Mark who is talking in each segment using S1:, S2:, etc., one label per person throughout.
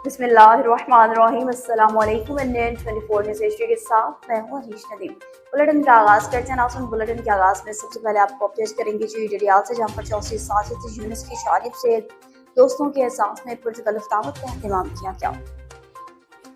S1: बिस्मिल्लाहिर्रहमानिर्रहीम। अस्सलाम वालेकुम। इंडियन 24 न्यूज़ एशिया के साथ मैं हूँ अरीश नदीम। बुलेटिन का आगाज़ करते हैं। नाज़रीन, बुलेटिन के आगाज़ में सबसे पहले आपको अपडेट करेंगे डीडीआर से, जहाँ पर 84 साजिद यूनुस की जानिब से दोस्तों के एहसास में पुरतकल्लुफ़ दावत का एहतमाम किया गया।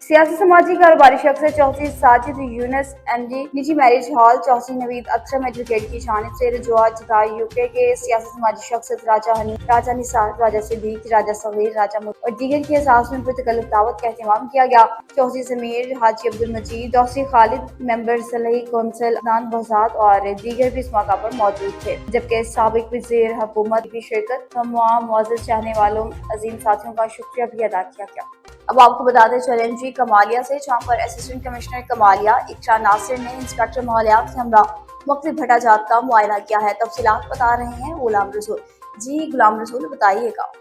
S1: सियासी समाजी कारोबारी शख्स चौथी साजिद यूनुस एमडी निजी मैरिज हॉल चौथी नवीद अकरम एडवोकेट की जानिब से रजूआत जताई। यूके के सियासी समाजी शख्स राजा हनी, राजा निसार, राजा सिद्दीक, राजा सगीर, राजा मुल्क और दीगर के एहसास में पुरतकल्लुफ़ दावत का एहतमाम किया गया। चौथी जमीर हाजी अब्दुल मजीद, चौथी खालिद, मेंबर सलही कौंसिल अदनान बहजाद और दीगर भी इस मौका पर मौजूद थे। जबकि साबिक वज़ीर हुकूमत की शिरकत तमाम मुअज़्ज़ज़ चाहने वालों अजीम साथियों का शुक्रिया भी अदा किया गया। अब आपको बताते चलें जी कमालिया से, जहाँ पर असिस्टेंट कमिश्नर कमालिया इकरा नासिर ने इंस्पेक्टर माहौलियात से हमरा मुख्तलिफ भट्टाजात का मुआयना किया है। तफसीलात बता रहे हैं गुलाम रसूल। जी गुलाम रसूल, बताइएगा।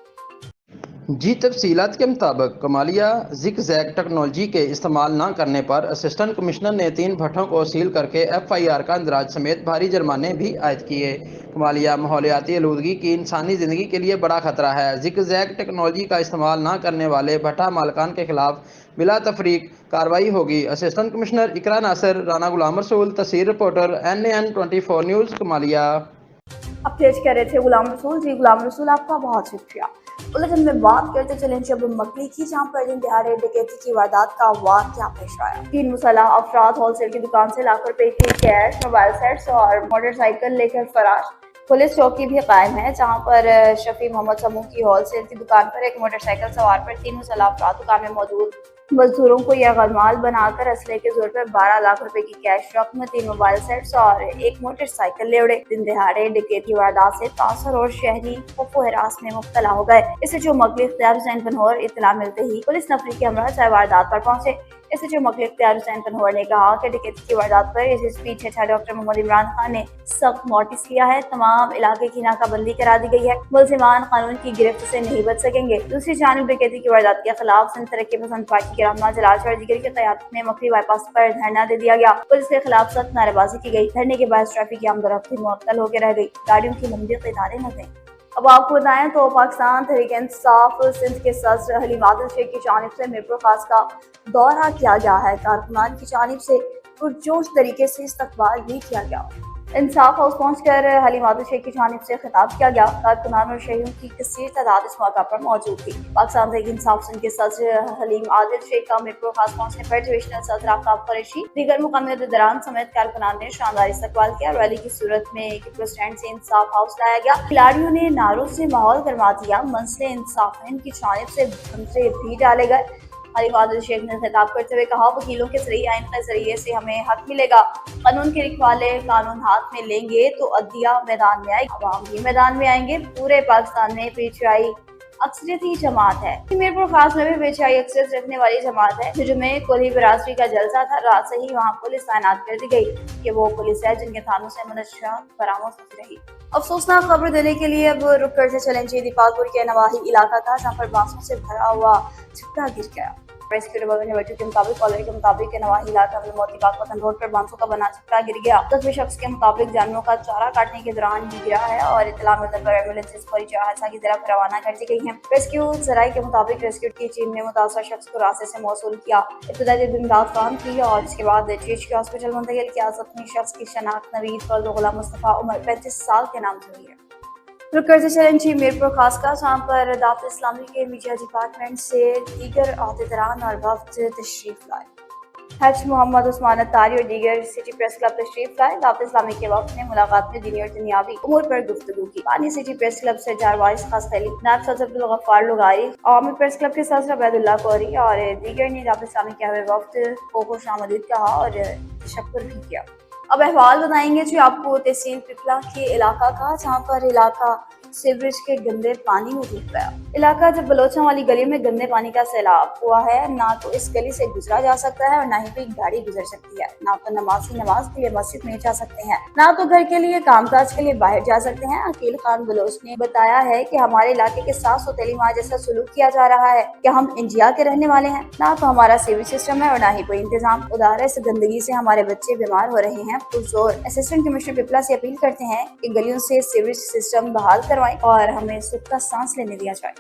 S2: जी, तफसीलात के मुताबिक कमालिया ज़िग-ज़ैग टेक्नोलॉजी के इस्तेमाल न करने पर असिस्टेंट कमिश्नर ने 3 भट्टों को सील करके FIR का इंदराज समेत भारी जुर्माने भी आयद किए। कमालिया माहौलियाती आलूदगी की इंसानी ज़िंदगी के लिए बड़ा खतरा है। ज़िग-ज़ैग टेक्नोलॉजी का इस्तेमाल न करने वाले भट्टा मालिकान के खिलाफ बिला तफरीक कार्रवाई होगी। असिस्टेंट कमिश्नर इकरा नासिर, राना गुलाम रसूल, तस्वीर reporter NAN 24 news, Kamalia.
S1: Update कर रहे थे गुलाम रसूल। जी गुलाम रसूल, आपका बहुत शुक्रिया। बुलेटिन में बात करते चलें जब मकली की, जहाँ पर दिन दिहाड़े डकैती की वारदात का वाक़या पेश आया। 3 मुसल्लह अफराद होलसेल की दुकान से लाखों रुपए की कैश, मोबाइल सेट्स और मोटरसाइकिल लेकर फरार। पुलिस चौकी भी कायम है, जहाँ पर शफी मोहम्मद समूह की होलसेल की दुकान पर एक मोटरसाइकिल सवार पर 3 मुसल्लह अफराद दुकान में मौजूद मजदूरों को यह गलमाल बनाकर असले के जोर पर 12 लाख रुपए की कैश रकम, 3 मोबाइल सेट्स और एक मोटरसाइकिल ले उड़े। दिन दिहाड़े डकैती वारदात से तासर और शहरी खौफो हरास में मुब्तला हो गए। इससे जो मकली इख्तियार हुसैन पनहोर इत्तला मिलते ही पुलिस नफरी के हमरा चाहे वारदात पर पहुंचे। इससे जो मकली इख्तियार हुसैन पनहोर ने कहा कि डकैती की वारदात पर SSP छठा डॉक्टर मोहम्मद इमरान खान ने सख्त नोटिस लिया है। तमाम इलाके की नाकाबंदी करा दी गई है। मुलजिमान कानून की गिरफ्त से नहीं बच सकेंगे। दूसरी जानिब डकैती की वारदात के खिलाफ सिंध तरक्की पसंद पार्टी के रहनुमा जलाल और दीगर की क़यादत में मकली बाईपास पर धरना दे दिया गया। पुलिस के खिलाफ सख्त नारेबाजी की गई। धरने के बाद ट्रैफिक की आमदोरफ्त मुअत्तल होकर रह गई। गाड़ियों की लंबी कतारें लग गईं। अब आपको बताएं तो पाकिस्तान तहरीक इंसाफ सिंध के सदर हलीम आदिल शेख की जानिब से मीरपुर खास का दौरा किया गया है। कारकुनान की जानिब से पुरजोश तरीके से इस्तकबाल भी किया गया। इंसाफ हाउस पहुंचकर हलीम आदिल शेख की जानिब से खिताब किया गया। कारकुनान और शहरियों की कसीर तादाद इस मौका पर मौजूद थी। पाकिस्तान तहरीक इंसाफ सिंध के सदर हलीम आदिल शेख का मीरपुर खास पहुंचने पर डिविजनल सदर आफ्ताब कुरैशी, दीगर मुकामी अहदेदारान समेत कारकुनान ने शानदार इस्तकबाल किया। रैली की सूरत में स्टैंड से इंसाफ हाउस लाया गया। खिलाड़ियों ने नारों से माहौल गरमा दिया। मंसले इंसाफ की जानिब से भंसे भी डाले गए। हलीम आदिल शेख ने खिताब करते हुए कहा, वकीलों के सही आइन के जरिए से हमें हक मिलेगा। कानून के रखवाले कानून हाथ में लेंगे तो अदलिया मैदान में आएगी, अवाम भी मैदान में आएंगे। पूरे पाकिस्तान में PTI अक्सरियती जमात है। मीरपुर खास में भी PTI अक्सरियत रखने वाली जमात है। जुमे कोली बरादरी का जलसा था। रात से ही वहाँ पुलिस तैनात कर दी गई कि वो पुलिस है जिनके थानों से मनशियात बरामद होती रही। अफसोसनाक खबर देने के लिए अब रुक करते चलें दीपालपुर के नवाही इलाका का, जहाँ पर बांसों से भरा हुआ छक्का गिर गया। रेस्क्यू डिपार्टमेंट के मुताबिक कॉलर के मुताबिक नवाही इलाका में मोती पाकपतन रोड पर बांसों का बना छक्का गिर गया। जख्मी शख्स के मुताबिक जानवरों का चारा काटने के दौरान ही गिरा है और इत्तला मिलने पर एम्बुलेंस फौरी हादसा की तरफ रवाना कर दी गई है। रेस्क्यू सराय के मुताबिक रेस्क्यू की टीम ने मुतासर शख्स को रास्ते से मौसूल किया, इब्तदाई इमदाद काम की और इसके बाद THK हॉस्पिटल मुंतकिल किया। जख्मी शख्स की शनाख्त नवीद फजल गुलाम मुस्तफा उम्र 35 साल के नाम से हुई है। रुक करते चलें मीरपुर खास का, जहाँ पर दावत इस्लामी के मीडिया डिपार्टमेंट से दीगर अहदेदारान और वफ्द तशरीफ लाए। हज मोहम्मद उस्मान अत्तारी और दीगर सिटी प्रेस क्लब तशरीफ लाए। दावत इस्लामी के वक्त ने मुलाकात में दीनी और दुनियावी उमूर पर गुफ्तगू की। पानी सिटी प्रेस क्लब से जारवाइस खास खैली, नायब सदर अब्दुल गफ्फार लुगारी, आवामी प्रेस क्लब के सदर अबैदुल्लाह कौरी और दीगर ने दावत इस्लामी के हुए वक्त को खुश आमदीद कहा और तशक्कुर भी किया। अब अहवाल बताएंगे जो आपको तहसील पिपला के इलाका का, जहाँ पर इलाका सीवरेज के गंदे पानी में डूब गया। इलाका जब बलोचा वाली गली में गंदे पानी का सैलाब हुआ है, ना तो इस गली से गुजरा जा सकता है और ना ही कोई गाड़ी गुजर सकती है। ना तो नमाजी नमाज के लिए मस्जिद में जा सकते हैं, ना तो घर के लिए कामकाज के लिए बाहर जा सकते हैं। अकील खान बलोच ने बताया है कि हमारे इलाके के साथ सौतेली माँ जैसा सलूक किया जा रहा है कि हम इंडिया के रहने वाले हैं। ना तो हमारा सीवरेज सिस्टम है और ना ही कोई इंतजाम। उदाहरण इस गंदगी से हमारे बच्चे बीमार हो रहे हैं। पुरजोर असिस्टेंट कमिश्नर पिपला से अपील करते हैं कि गलियों से सीवरेज सिस्टम बहाल करवाएं और हमें सुख का सांस लेने दिया जाए।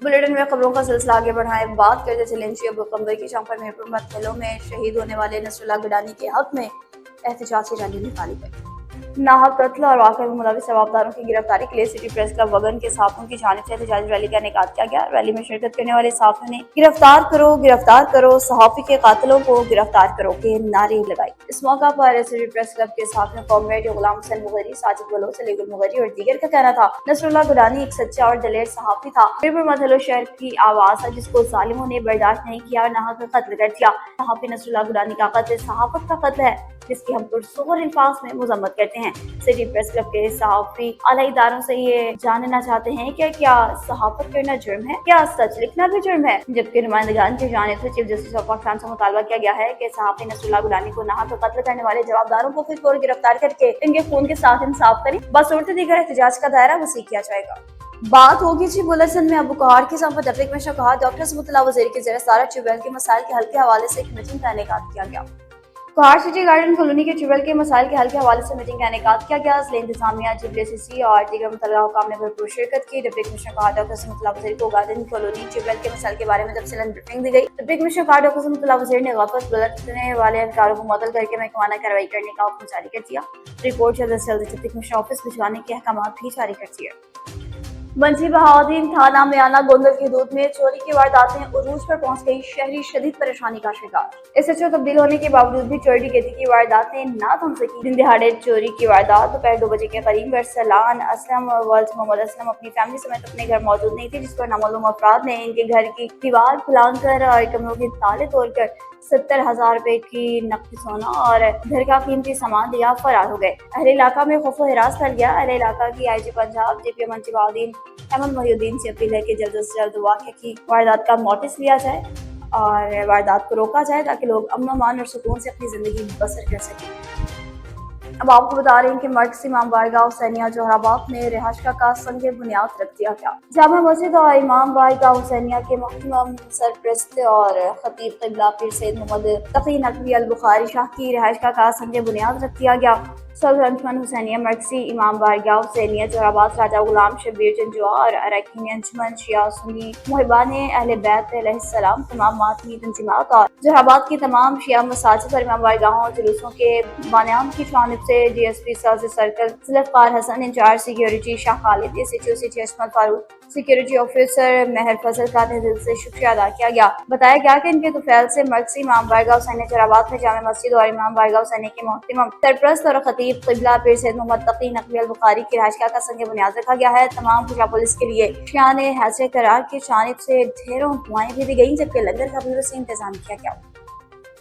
S1: बुलेटिन में खबरों का सिलसिला आगे बढ़ाएं, बात करते चलें अबू कमर की, जहां पर मेहरपुर मथलों में शहीद होने वाले नसरुल्लाह गिलानी के हक में एहतजाजी रैली निकाली गई। नाहक कत्ल और वाक़े में मुलविस शबाबदारों की गिरफ्तारी के लिए सिटी प्रेस क्लब वगन के सहाफ़ियों की जानिब से एहतजाजी रैली का इनेकाद किया गया। रैली में शिरकत करने वाले सहाफ़ियों ने गिरफ्तार करो सहाफ़ी के कातिलों को गिरफ्तार करो के नारे लगाए। इस मौका पर सिटी प्रेस क्लब के सहाफ़ियों कॉमरेड गुलाम हुसैन मुगरी, साजिद बलोच, अलीगुल मुगरी और दीगर का कहना था नसरुल्लाह गिलानी एक सच्चा और दलेर सहाफ़ी था। मेहरपुर मथलो शहर की आवाज़ है जिसको जालिमों ने बर्दाश्त नहीं किया और नाहक कत्ल कर दिया। सहाफ़ी नसरुल्लाह गिलानी का कत्ल सहाफ़त का कत्ल है जिसकी हम पुरसोर अल्फाज में मजम्मत करते हैं। सिटी प्रेस क्लब के सहाफ़ी आला इदारों से ये जानना चाहते हैं कि क्या सहाफ़त करना जुर्म है, क्या सच लिखना भी जुर्म है, जबकि नुमाइंदगान की जानिब से चीफ जस्टिस ऑफ पाकिस्तान से मुतालबा किया गया है कि सहाफ़ी नसरुल्लाह गिलानी को नाहक कत्ल करने वाले जवाबदारों को फिर फौर गिरफ्तार करके इनके खून के साथ इंसाफ करें। बसूरत दीगर एहतजाज का दायरा वसी किया जाएगा। बात होगी जी बुलेटिन में अबू कहार की संपत डिप्टी कमिश्नर कहा डॉक्टर सबतुल्लाह वज़ीर के ज़रिए सारा ट्यूबवेल के मसाइल के हल के हवाले से एक मीटिंग का इनेकाद किया गया। कहार सिटी गार्डन कॉलोनी के ट्यूबवेल के मसाइल के हल के हवाले से मीटिंग का इनेकाद किया गया। ज़िला इंतजामिया, JBCC और दीगर मुतल्लिक़ा हुकाम ने भरपूर शिरकत की। डिप्टी कमिश्नर कहा डॉक्टर सबतुल्लाह वज़ीर को गार्डन कॉलोनी ट्यूबवेल के मसाइल के बारे में तफसीलन ब्रीफिंग दी गई। डिप्टी कमिश्नर कहा डॉक्टर सबतुल्लाह वज़ीर ने गफलत बरतने वाले अधिकारियों को मुअत्तल करके महकमाना कार्रवाई करने का हुक्म जारी कर दिया। रिपोर्ट जल्द से जल्द डिप्टी कमिश्नर ऑफिस भिजवाने के अहकाम भी जारी कर दिए। बंसी बहाउद्दीन थाना मियाना गोंदल की हदूद में चोरी की वारदातें उरूज पर पहुंच गई। शहरी शदीद परेशानी का शिकार। SHO तब्दील होने के बावजूद भी चोरी डकैती की वारदातें ना थम सकी। दिन दिहाड़े चोरी की वारदात दोपहर 2 बजे के करीब अरसलान असलम वल्द मोहम्मद असलम अपनी फैमिली समेत अपने घर मौजूद नहीं थे, जिस पर नामालूम अफराद ने इनके घर की दीवार फुलाकर और कमरों के ताले तोड़कर 70,000 रुपए की नकदी सोना और घर का कीमती सामान लिया फरार हो गए। अहले इलाका में खौफ व हिरास फैल गया। अहले इलाका की IG पंजाब DPM बंसी बहाउद्दीन अहमद मोहिउद्दीन से अपील है कि जल्द से जल्द वाक़े की वारदात का नोटिस लिया जाए और वारदात को रोका जाए ताकि लोग अमन अमान और सुकून से अपनी जिंदगी बसर कर सकें। अब आपको बता रहे हैं कि मरकज़ी इमाम बारगाह हुसैनिया जोहराबाद में रिहाइशगाह का संग बुनियाद रख दिया गया। जामा मस्जिद और इमाम बारगाह हुसैनिया के मुहतरम सरपरस्त और खतीब क़िबला पीर सैयद मोहम्मद तक़ी नकवी अल बुखारी शाह की रिहाइशगाह का संग बुनियाद रख दिया गया। सदर अंजुमन हुसैनिया मरकज़ी इमाम बारगाह हुसैनिया जोहराबाद राजा गुलाम शब्बीर जंजुआ और अरकान अंजुमन शिया सुन्नी मुहिबान अहले बैत अलैहिस्सलाम, तमाम मातमी तंजीमात और जोहराबाद की तमाम शिया मसाजिद और इमाम बारगाहों और जुलूसों के बानियान की जानिब से DSP Sajid circle Zulfiqar Hasan, incharge security Shah Khalid, SHO city Ajmal Farooq, security officer Mehar Fazal का तहे दिल से शुक्रिया अदा किया गया। बताया गया कि इनके तुफैल से मरकज़ी इमाम बारगाह हुसैनिया जोहराबाद में जामा मस्जिद और इमाम बारगाह हुसैनिया के मुहतरम सरपरस्त और खतीब क़िबला पीर सैयद मोहम्मद तक़ी नकवी अल बुखारी की रिहाइशगाह का संग बुनियाद रखा गया है। तमाम खुशा पुलिस के लिए शान हैसियत करार की जानिब से ढेरों दुआएं भी दी गई, जबकि लंगर का भी वसीम इंतजाम किया गया।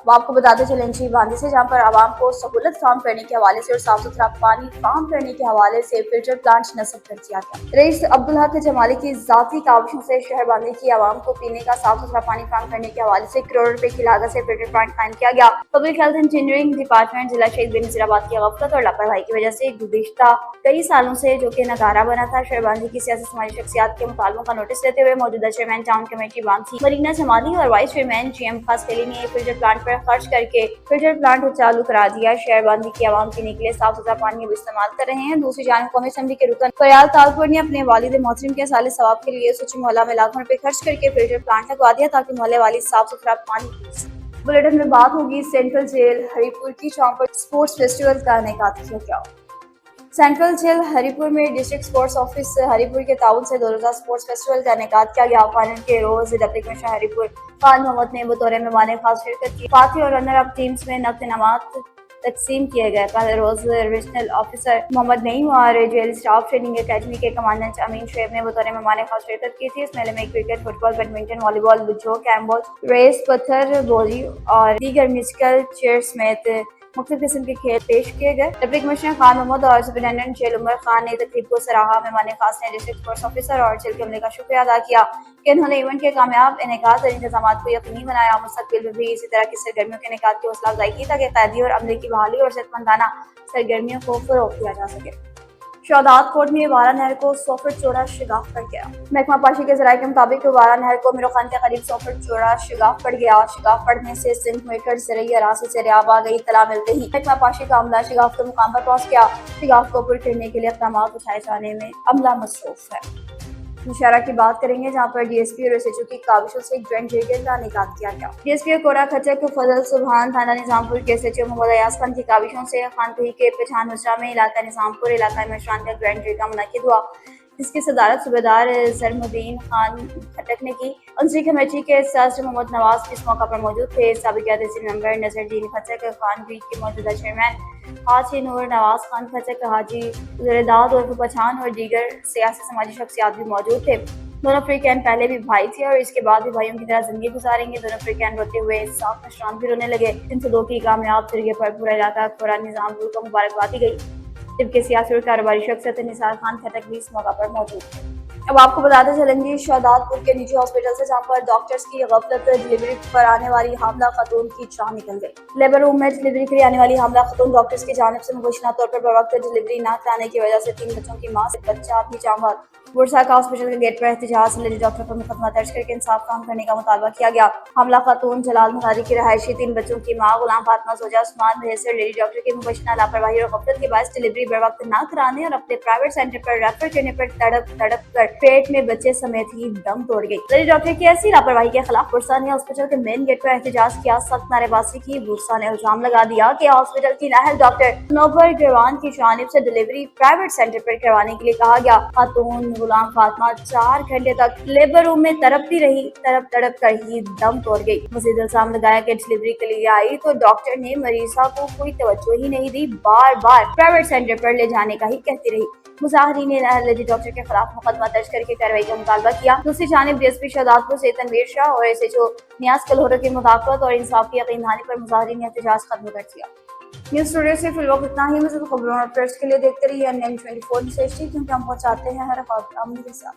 S1: अब आपको बताते चलें जी बांदी से, जहाँ पर आवाम को सहूलत फराहम करने के हवाले से और साफ सुथरा पानी फराहम करने के हवाले से फिल्टर प्लांट नस्ब कर दिया गया। रईस अब्दुल हक जमाली की जाती काविशों से शहर बांदी की आवाम को पीने का साफ सुथरा पानी फराहम करने के हवाले से करोड़ रुपए की लागत से फिल्टर प्लांट कायम किया गया। पब्लिक हेल्थ इंजीनियरिंग डिपार्टमेंट जिला शहीद बेनज़ीराबाद की गफलत और लापरवाही की वजह से गुज़िश्ता कई सालों से जो कि नगारा बना था, शहर बांदी की सियासी समाजी शख्सियात के मुतालबों का नोटिस लेते हुए मौजूदा chairman town committee Bansi Marina Jamali और वाइस चेयरमैन GM खास कली ने फिल्टर प्लांट पर खर्च करके फिल्टर प्लांट चालू करा दिया। शहर बांदी की आवाम पीने के लिए साफ सुथरा पानी अब इस्तेमाल कर रहे हैं। दूसरी जानब कौमी असेंबली के रुकन फरियाद तालपुर ने अपने वालिद मोहतरम के साले सवाब के लिए सुची मोहल्ला में लाखों रुपए खर्च करके फिल्टर प्लांट लगवा दिया ताकि मोहल्ले वाली साफ सुथरा पानी पी सकें। बुलेटिन में बात होगी सेंट्रल जेल हरिपुर की, जहाँ पर स्पोर्ट्स फेस्टिवल का इनेकाद किया गया। सेंट्रल जेल हरिपुर में डिस्ट्रिक्ट स्पोर्ट्स ऑफिस हरिपुर के ताउन से 2 रोज़ा स्पोर्ट्स फेस्टिवल का इनेकाद किया गया। फाइनल के रोज डिप्टी कमिश्नर हरिपुर खान मोहम्मद ने बतौर मेहमान खास शिरकत की। फातिह और रनर अप टीम्स में नक़द इनामात तकसीम किए गए। पहले रोज रीजनल ऑफिसर मोहम्मद नईम और जेल स्टाफ ट्रेनिंग एकेडमी के कमांडेंट अमीन शुएब ने बतौर मेहमान खास शिरकत की थी। इस मेले में क्रिकेट, फुटबॉल, बैडमिंटन, वॉलीबॉल, बुज्जो, कैरमबॉल, रेस, पत्थर बोली और दीगर म्यूजिकल चेयर समेत मुख्तलिफ किस्म के खेल पेश किए गए। डिप्टी कमिश्नर खान मोहम्मद और सुपरिटेंडेंट जेल उमर खान ने तकरीब को सराहा। मेहमान खास ने डिस्ट्रिक्ट स्पोर्ट्स ऑफिसर और जेल के अमले का शुक्रिया अदा किया कि उन्होंने इवेंट के कामयाब इनेकाद और इंतजाम को यकीनी बनाया। मुस्तकबिल में भी इसी तरह की सरगर्मियों के इनेकाद की हौसला अफजाई की ताकि कैदी और अमले की बहाली और सेहतमंदाना सरगर्मियों को फरोग दिया जा सके। शौदात कोट में वारा नहर को 100 फुट चौड़ा शिगाफ पड़ गया। महकमा पाशी के जराये के मुताबिक वारा नहर को मीरो खान के करीब 100 फुट चौड़ा शिगाफ पड़ गया। शिगाफ पड़ने से सिंध मेकर ज़रिए अरासी से रियाब आ गई। इत्तला मिलते ही महकमा पाशी का अमला शिगाफ के मुकाम पर पहुंच गया। शिगाफ को पुर करने के लिए इक़दामात उठाए जाने में अमला मसरूफ है। مشاعرہ کی بات کریں گے جہاں پر ڈی ایس پی اور ایس ایچ او کی کاوشوں سے گرینڈ جریڈ کا انعقاد کیا گیا۔ ڈی ایس پی کوڑا کھچک فضل سبحان تھانہ نظام پور کے ایس ایچ او محمد ایاز خان کی کاوشوں سے خانقاہی کے پٹھان مسرا میں علاقہ نظام پور علاقائی مشران کا گرینڈ جریڈ کا منعقد ہوا، جس کی صدارت صوبیدار سرم الدین خان کھٹک نے کی۔ عنصری کمیٹی کے صدر محمد نواز اس موقع پر موجود تھے۔ سابق تحصیل ممبر نذر الدین کھچک، خان گریڈ کے موجودہ چیئرمین حاجی نور نواز خان کھچک، حاجی زرداد عرف پٹھان اور دیگر سیاسی سماجی شخصیات بھی موجود تھے۔ دونوں فریقین پہلے بھی بھائی تھے اور اس کے بعد بھی بھائیوں کی طرح زندگی گزاریں گے۔ دونوں فریقین روتے ہوئے صاف مشران بھی رونے لگے، جن سے دو کی کامیاب طریقے پر پورا علاقہ پورا نظام پور کو مبارکباد دی گئی، جبکہ سیاسی اور کاروباری شخصیت نثار خان کھٹک بھی اس موقع پر موجود تھے۔ اب آپ کو بتاتے چلیں گے شہداد پور کے نجی ہاسپٹل سے جہاں پر ڈاکٹرز کی غفلت ڈلیوری پر آنے والی حاملہ خاتون کی جان نکل گئی۔ لیبر روم میں ڈلیوری کے لیے آنے والی حاملہ خاتون ڈاکٹرز کی جانب سے مبینہ طور پر بروقت ڈلیوری نہ کرانے کی وجہ سے 3 بچوں کی ماں سے بچہ بھی جاں بحق۔ ورثاء کا ہاسپٹل کے گیٹ پر احتجاج سے لیڈی ڈاکٹر پر مقدمہ درج کر کے انصاف کام کرنے کا مطالبہ کیا گیا۔ حاملہ خاتون جلال مہاری کی رہائشی 3 بچوں کی ماں غلام فاطمہ زوجہ عثمان میسر لیڈی ڈاکٹر کی مبینہ لاپرواہی اور غفلت کے باعث ڈلیوری بروقت نہ کرانے اور اپنے پرائیویٹ سینٹر پر ریفر کرنے پر تڑپ کر پیٹ میں بچے سمیت ہی دم توڑ گئی۔ لیڈی ڈاکٹر کی ایسی لاپرواہی کے خلاف ورثاء نے ہاسپٹل کے مین گیٹ پر احتجاج کیا، سخت نعرے بازی کی۔ ورثاء نے الزام لگا دیا کہ ہاسپٹل کی نااہل ڈاکٹر منور گروان کی جانب سے ڈلیوری پرائیویٹ سینٹر پر کروانے کے لیے کہا گیا۔ خاتون غلام فاطمہ 4 گھنٹے تک لیبر روم میں تڑپتی رہی، تڑپ کر ہی دم توڑ گئی۔ مزید الزام لگایا کہ ڈلیوری کے لیے آئی تو ڈاکٹر نے مریضہ کو کوئی توجہ ہی نہیں دی، بار بار پرائیویٹ سینٹر پر لے جانے کا ہی کہتی رہی۔ مظاہرین نے لیڈی ڈاکٹر کے خلاف مقدمہ درج کر کے کارروائی کا مطالبہ کیا۔ دوسری جانب ڈی ایس پی شہداد پور سے تنویر شاہ اور ایس ایچ او نیاز کلہورا کی مداخلت اور انصاف کی یقین دہانی پر مظاہرین نے احتجاج ختم کر دیا۔ نیوز اسٹوڈیو سے فی الوقت اتنا ہی۔ مزید خبروں اور اپڈیٹس کے لیے دیکھتے رہیے NN24 نیوز، کیونکہ ہم پہنچاتے ہیں ہر خبر کے ساتھ۔